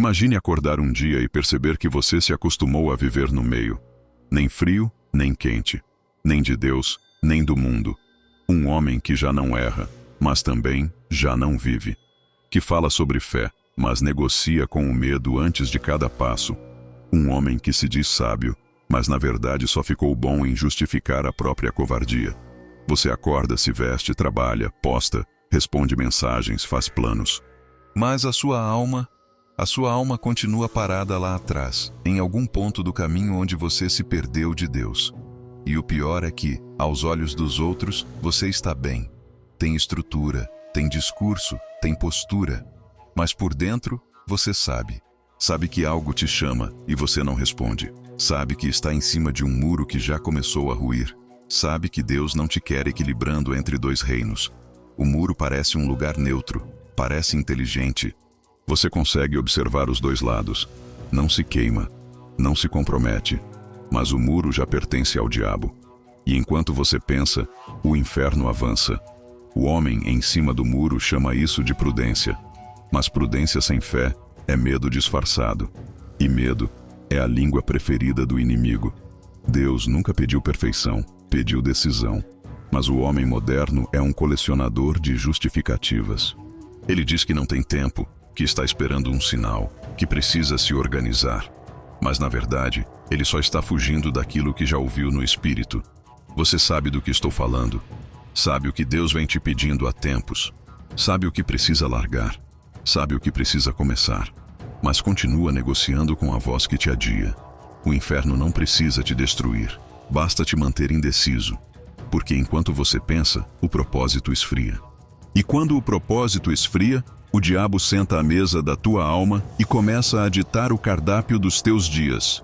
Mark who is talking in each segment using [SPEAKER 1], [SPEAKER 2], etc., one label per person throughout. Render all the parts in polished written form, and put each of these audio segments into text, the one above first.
[SPEAKER 1] Imagine acordar um dia e perceber que você se acostumou a viver no meio. Nem frio, nem quente. Nem de Deus, nem do mundo. Um homem que já não erra, mas também já não vive. Que fala sobre fé, mas negocia com o medo antes de cada passo. Um homem que se diz sábio, mas na verdade só ficou bom em justificar a própria covardia. Você acorda, se veste, trabalha, posta, responde mensagens, faz planos. Mas a sua alma continua parada lá atrás, em algum ponto do caminho onde você se perdeu de Deus. E o pior é que, aos olhos dos outros, você está bem. Tem estrutura, tem discurso, tem postura. Mas por dentro, você sabe. Sabe que algo te chama e você não responde. Sabe que está em cima de um muro que já começou a ruir. Sabe que Deus não te quer equilibrando entre dois reinos. O muro parece um lugar neutro, parece inteligente. Você consegue observar os dois lados. Não se queima, não se compromete. Mas o muro já pertence ao diabo. E enquanto você pensa, o inferno avança. O homem em cima do muro chama isso de prudência. Mas prudência sem fé é medo disfarçado. E medo é a língua preferida do inimigo. Deus nunca pediu perfeição, pediu decisão. Mas o homem moderno é um colecionador de justificativas. Ele diz que não tem tempo, que está esperando um sinal, que precisa se organizar. Mas na verdade, ele só está fugindo daquilo que já ouviu no espírito. Você sabe do que estou falando. Sabe o que Deus vem te pedindo há tempos. Sabe o que precisa largar. Sabe o que precisa começar. Mas continua negociando com a voz que te adia. O inferno não precisa te destruir. Basta te manter indeciso. Porque enquanto você pensa, o propósito esfria. E quando o propósito esfria, o diabo senta à mesa da tua alma e começa a ditar o cardápio dos teus dias.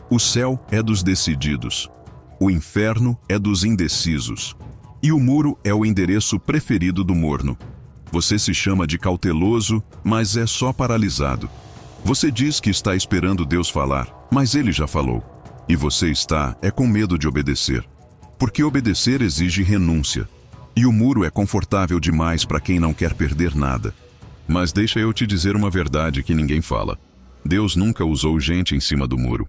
[SPEAKER 1] O céu é dos decididos. O inferno é dos indecisos. E o muro é o endereço preferido do morno. Você se chama de cauteloso, mas é só paralisado. Você diz que está esperando Deus falar, mas Ele já falou. E você está com medo de obedecer. Porque obedecer exige renúncia. E o muro é confortável demais para quem não quer perder nada. Mas deixa eu te dizer uma verdade que ninguém fala. Deus nunca usou gente em cima do muro.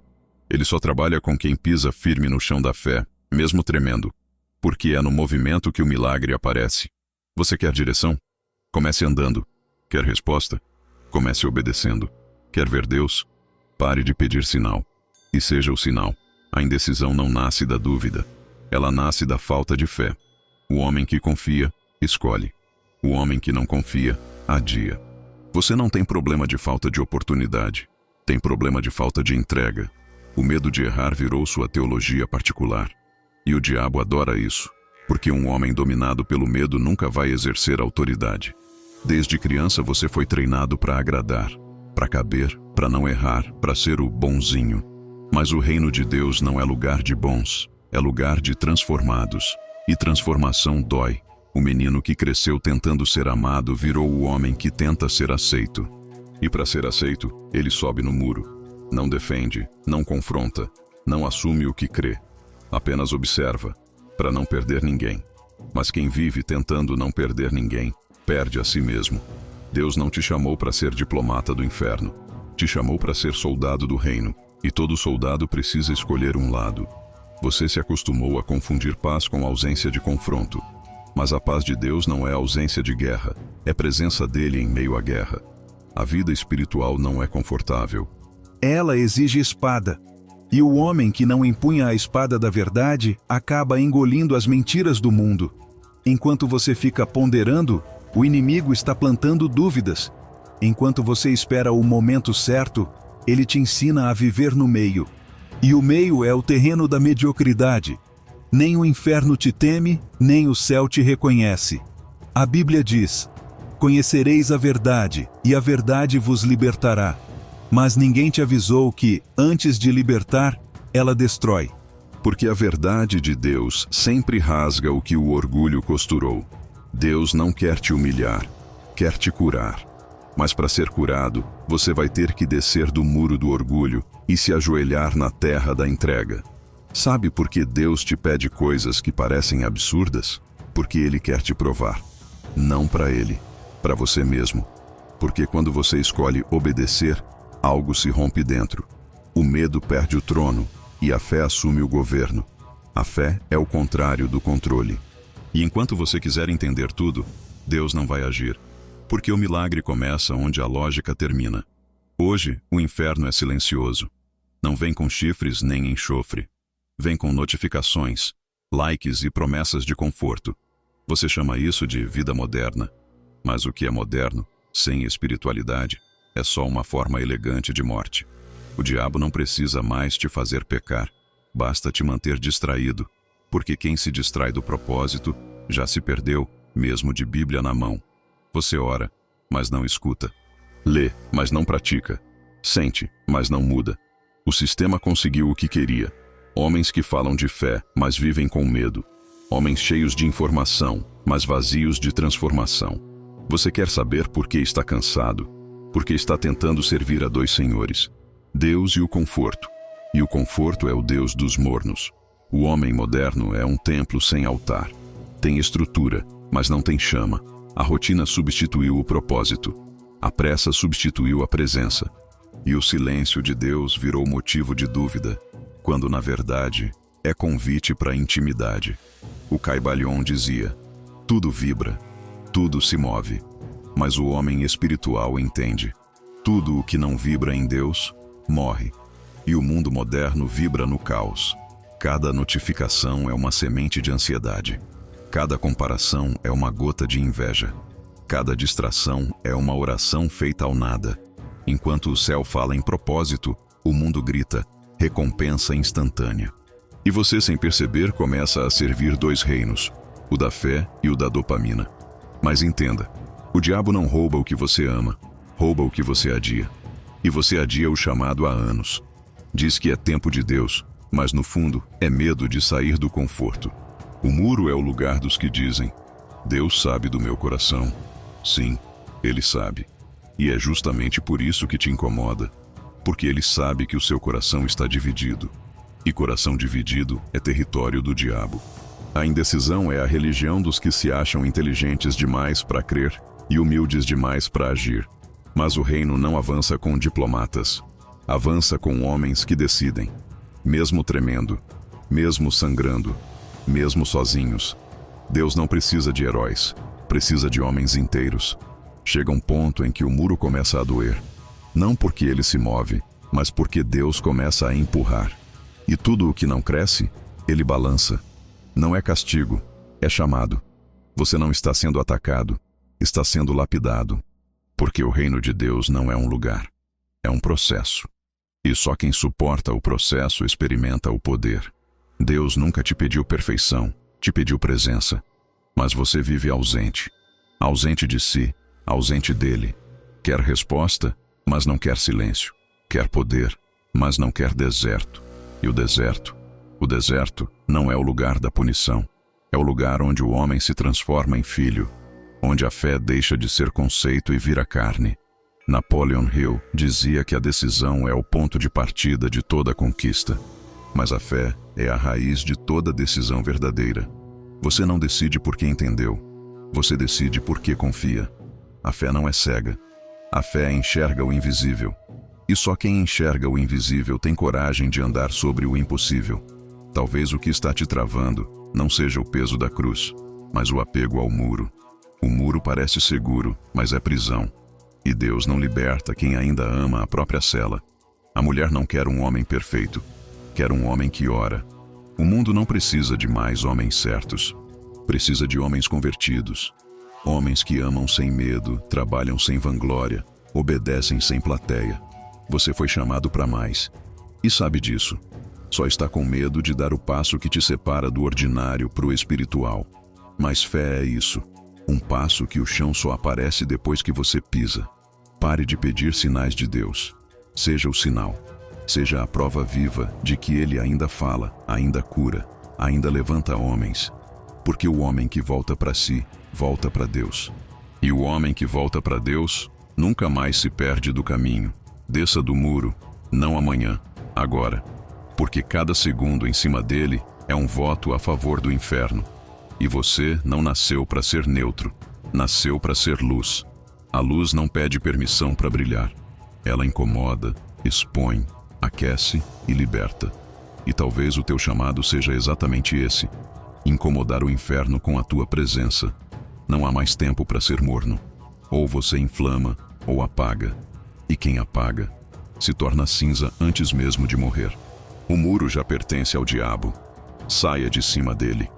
[SPEAKER 1] Ele só trabalha com quem pisa firme no chão da fé, mesmo tremendo. Porque é no movimento que o milagre aparece. Você quer direção? Comece andando. Quer resposta? Comece obedecendo. Quer ver Deus? Pare de pedir sinal. E seja o sinal. A indecisão não nasce da dúvida. Ela nasce da falta de fé. O homem que confia, escolhe. O homem que não confia, adia. Você não tem problema de falta de oportunidade. Tem problema de falta de entrega. O medo de errar virou sua teologia particular. E o diabo adora isso, porque um homem dominado pelo medo nunca vai exercer autoridade. Desde criança você foi treinado para agradar, para caber, para não errar, para ser o bonzinho. Mas o reino de Deus não é lugar de bons, é lugar de transformados. E transformação dói. O menino que cresceu tentando ser amado virou o homem que tenta ser aceito. E para ser aceito, ele sobe no muro. Não defende, não confronta, não assume o que crê. Apenas observa, para não perder ninguém. Mas quem vive tentando não perder ninguém, perde a si mesmo. Deus não te chamou para ser diplomata do inferno. Te chamou para ser soldado do reino. E todo soldado precisa escolher um lado. Você se acostumou a confundir paz com ausência de confronto. Mas a paz de Deus não é ausência de guerra, é presença dele em meio à guerra. A vida espiritual não é confortável.
[SPEAKER 2] Ela exige espada. E o homem que não empunha a espada da verdade acaba engolindo as mentiras do mundo. Enquanto você fica ponderando, o inimigo está plantando dúvidas. Enquanto você espera o momento certo, ele te ensina a viver no meio. E o meio é o terreno da mediocridade. Nem o inferno te teme, nem o céu te reconhece. A Bíblia diz: conhecereis a verdade, e a verdade vos libertará. Mas ninguém te avisou que, antes de libertar, ela destrói.
[SPEAKER 1] Porque a verdade de Deus sempre rasga o que o orgulho costurou. Deus não quer te humilhar, quer te curar. Mas para ser curado, você vai ter que descer do muro do orgulho e se ajoelhar na terra da entrega. Sabe por que Deus te pede coisas que parecem absurdas? Porque Ele quer te provar. Não para Ele, para você mesmo. Porque quando você escolhe obedecer, Algo se rompe dentro. O medo perde o trono e a fé assume o governo. A fé é o contrário do controle. E enquanto você quiser entender tudo, Deus não vai agir, porque o milagre começa onde a lógica termina. Hoje, o inferno é silencioso. Não vem com chifres nem enxofre. Vem com notificações, likes e promessas de conforto. Você chama isso de vida moderna. Mas o que é moderno, sem espiritualidade, é só uma forma elegante de morte. O diabo não precisa mais te fazer pecar. Basta te manter distraído, porque quem se distrai do propósito já se perdeu, mesmo de Bíblia na mão. Você ora, mas não escuta. Lê, mas não pratica. Sente, mas não muda. O sistema conseguiu o que queria. Homens que falam de fé, mas vivem com medo. Homens cheios de informação, mas vazios de transformação. Você quer saber por que está cansado? Porque está tentando servir a dois senhores, Deus e o conforto. E o conforto é o Deus dos mornos. O homem moderno é um templo sem altar. Tem estrutura, mas não tem chama. A rotina substituiu o propósito. A pressa substituiu a presença. E o silêncio de Deus virou motivo de dúvida, quando na verdade é convite para a intimidade. O Caibalion dizia: tudo vibra, tudo se move, mas o homem espiritual entende: tudo o que não vibra em Deus, morre. E o mundo moderno vibra no caos. Cada notificação é uma semente de ansiedade. Cada comparação é uma gota de inveja. Cada distração é uma oração feita ao nada. Enquanto o céu fala em propósito, o mundo grita: recompensa instantânea. E você, sem perceber, começa a servir dois reinos, o da fé e o da dopamina. Mas entenda, o diabo não rouba o que você ama, rouba o que você adia. E você adia o chamado há anos. Diz que é tempo de Deus, mas no fundo é medo de sair do conforto. O muro é o lugar dos que dizem: Deus sabe do meu coração. Sim, Ele sabe. E é justamente por isso que te incomoda, porque Ele sabe que o seu coração está dividido. E coração dividido é território do diabo. A indecisão é a religião dos que se acham inteligentes demais para crer e humildes demais para agir. Mas o reino não avança com diplomatas. Avança com homens que decidem, mesmo tremendo, mesmo sangrando, mesmo sozinhos. Deus não precisa de heróis, precisa de homens inteiros. Chega um ponto em que o muro começa a doer, não porque ele se move, mas porque Deus começa a empurrar. E tudo o que não cresce, ele balança. Não é castigo, é chamado. Você não está sendo atacado, está sendo lapidado. Porque o reino de Deus não é um lugar, é um processo. E só quem suporta o processo experimenta o poder. Deus nunca te pediu perfeição, te pediu presença. Mas você vive ausente. Ausente de si, ausente dele. Quer resposta, mas não quer silêncio. Quer poder, mas não quer deserto. E o deserto não é o lugar da punição. É o lugar onde o homem se transforma em filho. Onde a fé deixa de ser conceito e vira carne. Napoleon Hill dizia que a decisão é o ponto de partida de toda conquista. Mas a fé é a raiz de toda decisão verdadeira. Você não decide porque entendeu. Você decide porque confia. A fé não é cega. A fé enxerga o invisível. E só quem enxerga o invisível tem coragem de andar sobre o impossível. Talvez o que está te travando não seja o peso da cruz, mas o apego ao muro. O muro parece seguro, mas é prisão. E Deus não liberta quem ainda ama a própria cela. A mulher não quer um homem perfeito, quer um homem que ora. O mundo não precisa de mais homens certos. Precisa de homens convertidos. Homens que amam sem medo, trabalham sem vanglória, obedecem sem plateia. Você foi chamado para mais. E sabe disso. Só está com medo de dar o passo que te separa do ordinário para o espiritual. Mas fé é isso. Um passo que o chão só aparece depois que você pisa. Pare de pedir sinais de Deus. Seja o sinal. Seja a prova viva de que Ele ainda fala, ainda cura, ainda levanta homens. Porque o homem que volta para si, volta para Deus. E o homem que volta para Deus, nunca mais se perde do caminho. Desça do muro, não amanhã, agora. Porque cada segundo em cima dele é um voto a favor do inferno. E você não nasceu para ser neutro, nasceu para ser luz. A luz não pede permissão para brilhar. Ela incomoda, expõe, aquece e liberta. E talvez o teu chamado seja exatamente esse: incomodar o inferno com a tua presença. Não há mais tempo para ser morno. Ou você inflama, ou apaga. E quem apaga se torna cinza antes mesmo de morrer. O muro já pertence ao diabo. Saia de cima dele.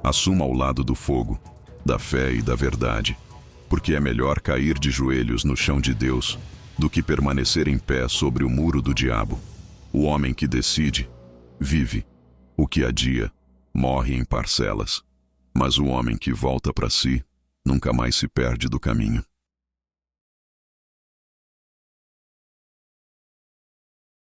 [SPEAKER 1] Assuma ao lado do fogo, da fé e da verdade. Porque é melhor cair de joelhos no chão de Deus do que permanecer em pé sobre o muro do diabo. O homem que decide, vive. O que adia, morre em parcelas. Mas o homem que volta para si, nunca mais se perde do caminho.